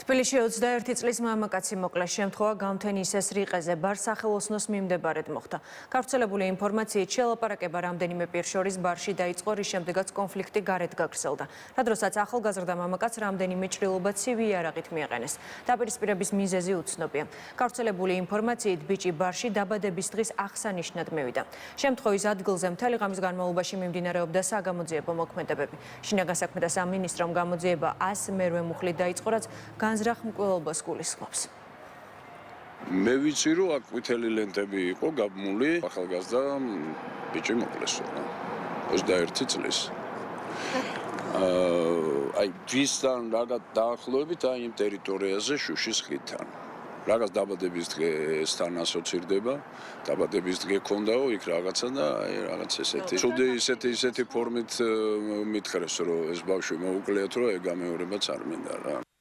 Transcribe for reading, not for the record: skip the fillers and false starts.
თბილისში 21 წლის მამაკაცი მოკლეს. შემთხვევა გამთენისეს რიყეზე ბარ სახელოსნოს მიმდებარედ მოხდა. გავრცელებული ინფორმაციით შელაპარაკება რამდენიმე პირ შორის ბარში დაიწყო, რის შემდეგაც კონფლიქტი გარეთ გაგრძელდა. რადგანაც ახალგაზრდა მამაკაცს რამდენიმე ჭრილობა ცივი იარაღით მიაყენეს. დაპირისპირების მიზეზი უცნობია. გავრცელებული ინფორმაციით ბიჭი ბარში დაბადების დღის აღსანიშნად მივიდა. შემთხვევის ადგილზე მთელი ღამის განმავლობაში მიმდინარეობდა საგამოძიებო მოქმედებები. შინაგან საქმეთა სამინისტრომ გამოძიება 100-მერვე მუხლით დაიწყო, რაც განზრახმკვლელობას გულისხმობს. მე ვიცი, რომ აქ ყვითელი ლენტები იყო გაბმული, ახალგაზრდა ბიჭი მოკლეს. 21 წლის. აი ვისთან რაღაც დაახლოებით აი იმ ტერიტორიაზე შუშის ხიდთან. რაღაც დაბადების დღესთან ასოცირდება, დაბადების დღე ქონდაო იქ რაღაცა და აი რაღაც ესეთი. ცუდი ისეთი ფორმით მითხრეს, რომ ეს ბავშვი მოუკლეათ, რომ ეგ გამეორებაც არ მინდა რა.